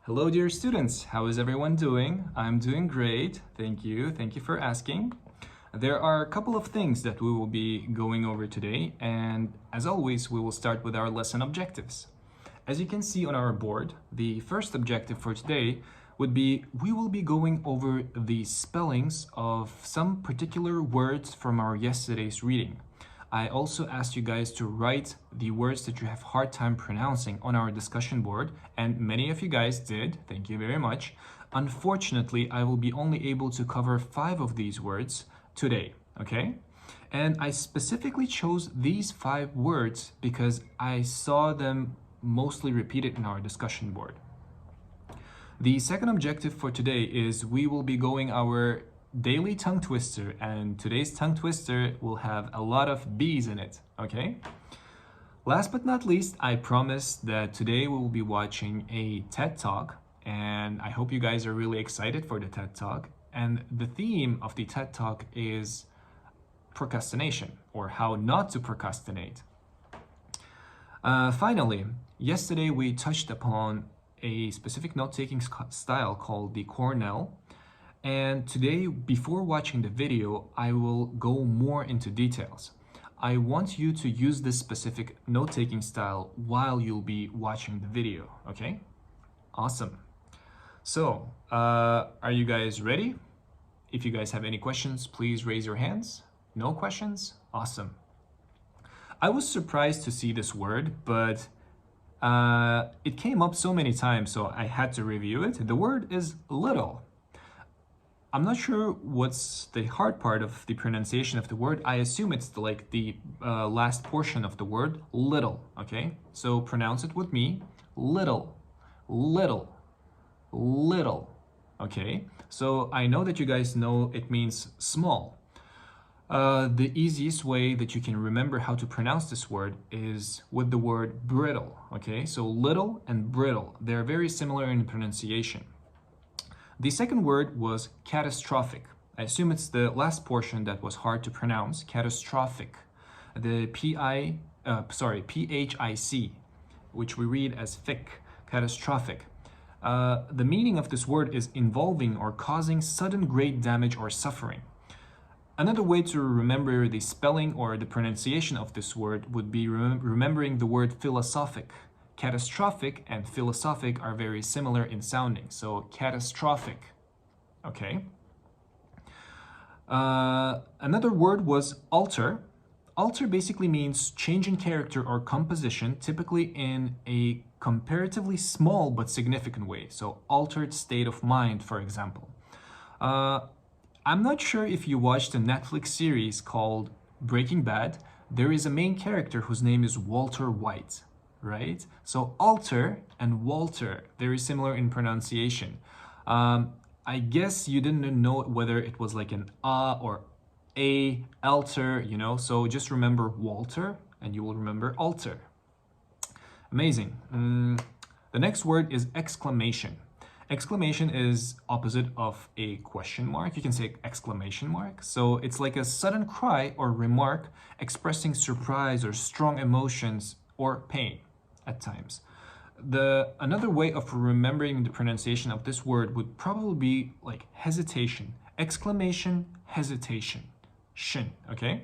Hello dear students, how is everyone doing? I'm doing great, thank you for asking. There are a couple of things that we will be going over today, and as always we will start with our lesson objectives. As you can see on our board, the first objective for today would be we will be going over the spellings of some particular words from our yesterday's reading. I also asked you guys to write the words that you have hard time pronouncing on our discussion board, and many of you guys did. Thank you very much. Unfortunately, I will be only able to cover 5 of these words today, okay? And I specifically chose these 5 words because I saw them mostly repeated in our discussion board. The second objective for today is we will be going our daily tongue twister, and today's tongue twister will have a lot of B's in it, okay? Last but not least, I promised that today we will be watching a TED Talk, and I hope you guys are really excited for the TED Talk. And the theme of the TED Talk is procrastination, or how not to procrastinate. Finally, yesterday we touched upon a specific note-taking style called the Cornell. And today, before watching the video, I will go more into details. I want you to use this specific note-taking style while you'll be watching the video, okay? Awesome. So, are you guys ready? If you guys have any questions, please raise your hands. No questions? Awesome. I was surprised to see this word, but it came up so many times, so I had to review it. The word is little. I'm not sure what's the hard part of the pronunciation of the word. I assume it's the last portion of the word, little, okay? So pronounce it with me, little, little, little, okay? So I know that you guys know it means small. The easiest way that you can remember how to pronounce this word is with the word brittle, okay? So little and brittle, they're very similar in pronunciation. The second word was catastrophic. I assume it's the last portion that was hard to pronounce, catastrophic. The P-H-I-C, which we read as thick, catastrophic. The meaning of this word is involving or causing sudden great damage or suffering. Another way to remember the spelling or the pronunciation of this word would be remembering the word philosophic. Catastrophic and philosophic are very similar in sounding, so catastrophic, okay? Another word was alter. Alter basically means change in character or composition, typically in a comparatively small but significant way. So altered state of mind, for example. I'm not sure if you watched a Netflix series called Breaking Bad. There is a main character whose name is Walter White. Right? So alter and Walter, very similar in pronunciation. I guess you didn't know whether it was like an or a, alter, you know, so just remember Walter and you will remember alter. Amazing. The next word is exclamation. Exclamation is opposite of a question mark. You can say exclamation mark. So it's like a sudden cry or remark expressing surprise or strong emotions or pain at times. Another way of remembering the pronunciation of this word would probably be like hesitation, exclamation, hesitation, shin, okay?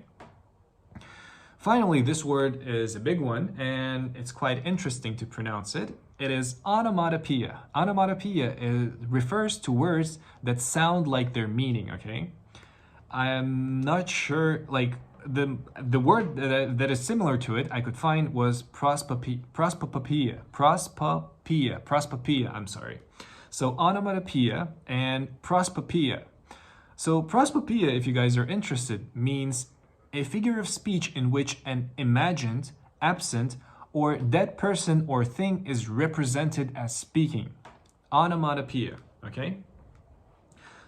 Finally, this word is a big one and it's quite interesting to pronounce it. It is onomatopoeia. Onomatopoeia refers to words that sound like their meaning, okay? I'm not sure, like, the word that is similar to it I could find was prospopoeia, I'm sorry. So onomatopoeia and prospopoeia. So prospopoeia, if you guys are interested, means a figure of speech in which an imagined, absent, or dead person or thing is represented as speaking. Onomatopoeia, okay?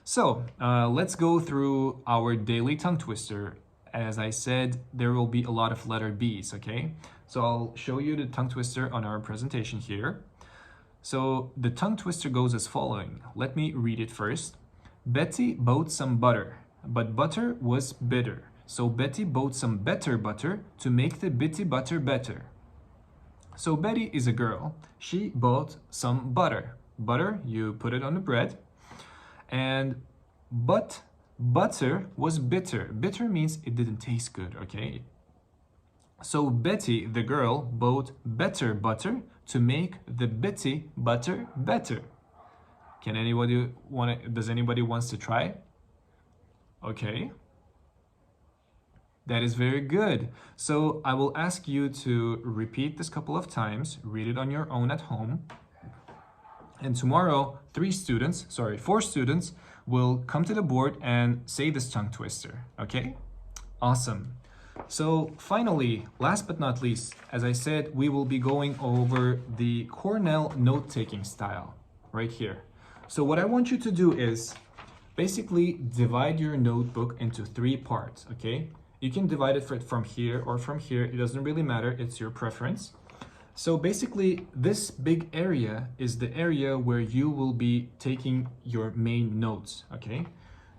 So let's go through our daily tongue twister. As I said, there will be a lot of letter B's, okay? So I'll show you the tongue twister on our presentation here. So the tongue twister goes as following. Let me read it first. Betty bought some butter, but butter was bitter. So Betty bought some better butter to make the bitty butter better. So Betty is a girl. She bought some butter. butter, you put it on the bread. And butter was bitter. Bitter means it didn't taste good, okay? So Betty, the girl, bought better butter to make the bitty butter better. Does anybody wants to try? Okay. That is very good. So I will ask you to repeat this couple of times, read it on your own at home. And tomorrow, 4 students will come to the board and say this tongue twister, okay? Awesome. So finally, last but not least, as I said, we will be going over the Cornell note-taking style right here. So what I want you to do is basically divide your notebook into 3 parts, okay? You can divide it from here or from here. It doesn't really matter. It's your preference. So basically, this big area is the area where you will be taking your main notes, okay?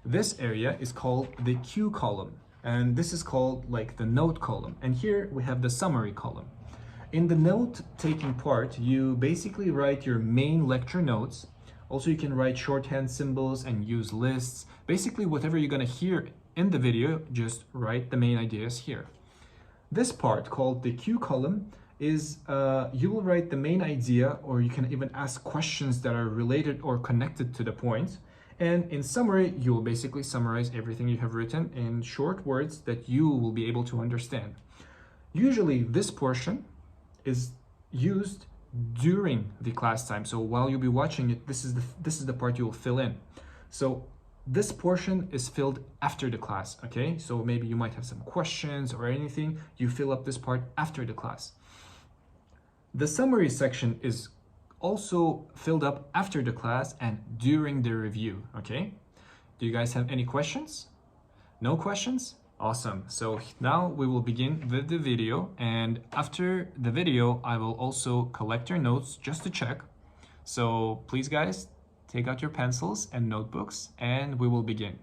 This area is called the Q column, and this is called like the note column. And here we have the summary column. In the note-taking part, you basically write your main lecture notes. Also, you can write shorthand symbols and use lists. Basically, whatever you're gonna hear in the video, just write the main ideas here. This part, called the Q column, is you will write the main idea, or you can even ask questions that are related or connected to the point. And in summary, you will basically summarize everything you have written in short words that you will be able to understand. Usually this portion is used during the class time. So while you'll be watching it, this is the part you will fill in. So this portion is filled after the class, okay? So maybe you might have some questions or anything, you fill up this part after the class. The summary section is also filled up after the class and during the review, okay? Do you guys have any questions? No questions? Awesome. So now we will begin with the video, and after the video, I will also collect your notes just to check. So please guys, take out your pencils and notebooks and we will begin.